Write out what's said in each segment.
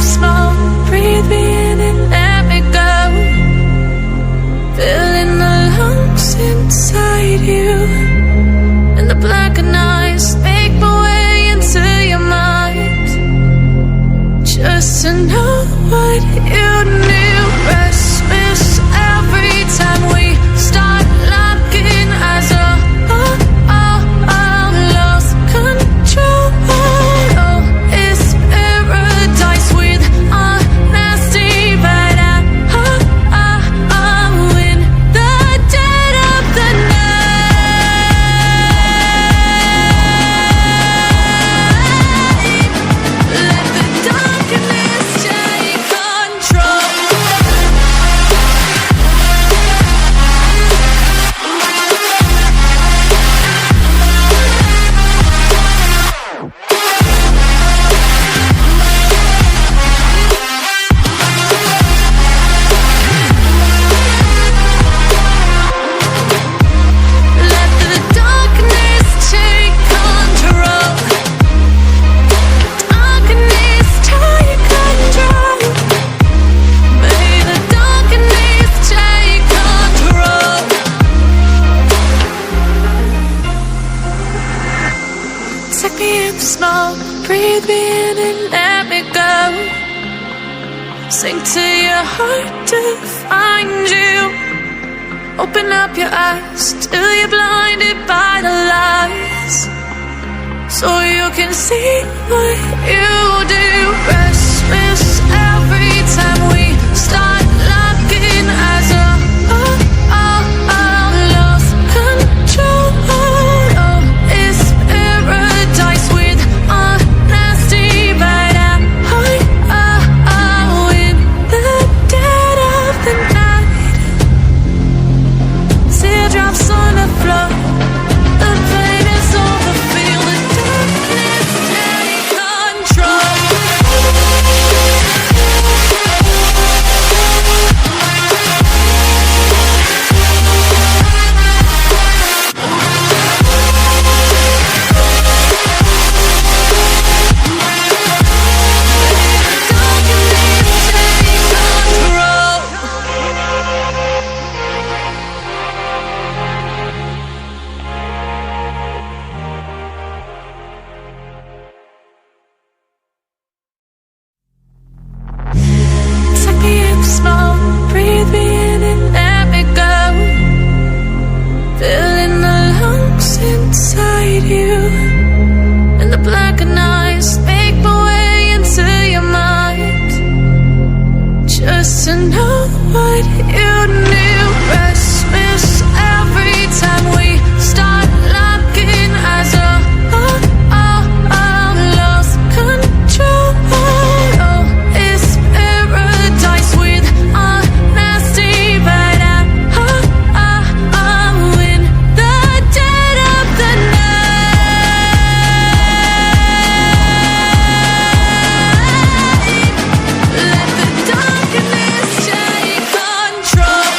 small, breathe me in and let me go. Filling the lungs inside you, and the blackened eyes make my way into your mind. Just to know what you knew. Restless every time we start locking eyes. Lost control. Oh, it's paradise with honesty, but I'm in the dead of the night. Let the darkness take control. Let the darkness take control. Darkness take control. May the darkness take control. Take me in small, breathe me in and let me go. Sink to your heart to find you. Open up your eyes till you're blinded by the lies, so you can see what you do. Restless every time we start locking eyes. Lost control. Oh, it's paradise with honesty, but I'm in the dead of the night. Teardrops on the floor. The pain is over. Feel the darkness take control. Take me in small, breathe me in and let me go. Filling the lungs inside you, and the blackened eyes make my way into your mind. Just to know what you knew. Restless every time we start locking eyes. Lost control. Oh, it's paradise with honesty, but I'm in the dead of the night. Let the darkness take control.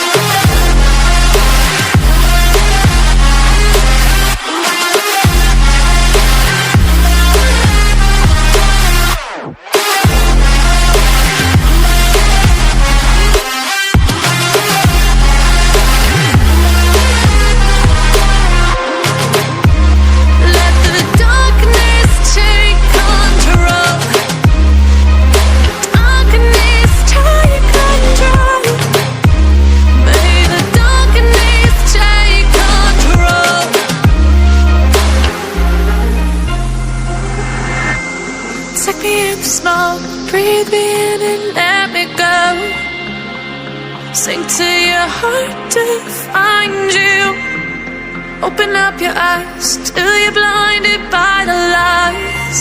Let the darkness take control. Darkness take control. May the darkness take control. Take me in small, breathe me in and let me go. Sink to your heart to find you. Open up your eyes till you're blinded by the lies,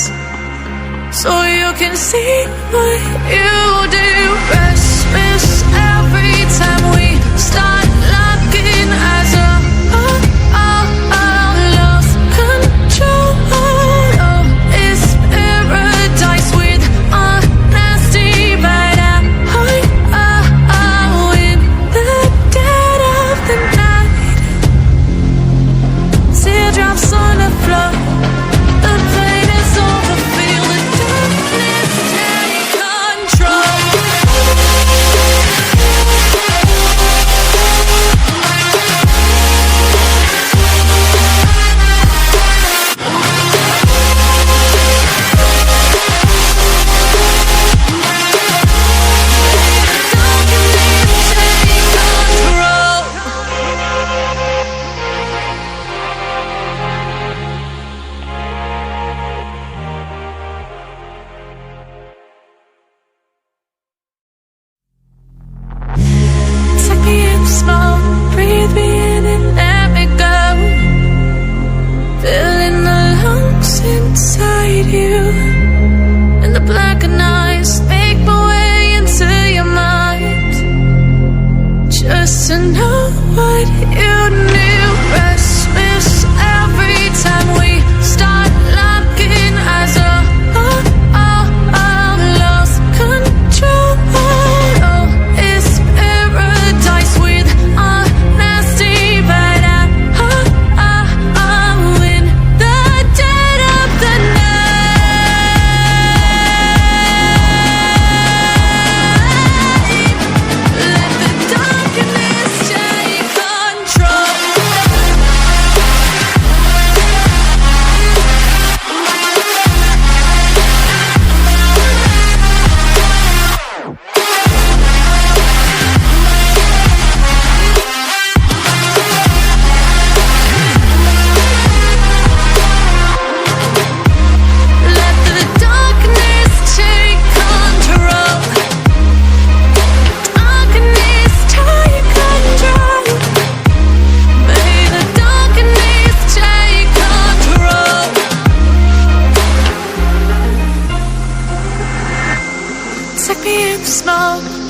so you can see what you do. Restless every time we start locking eyes. Lost control. Oh, it's paradise with honesty, but I'm in the dead of the night. Teardrops on the floor. The pain is over. Feel the darkness take control.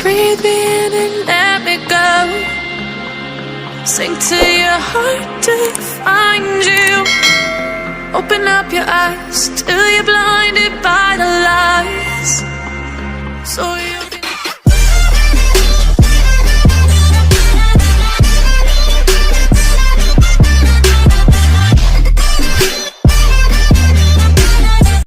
breathe me in and let me go. Sink to your heart to find you. Open up your eyes till you're blinded by the lies. So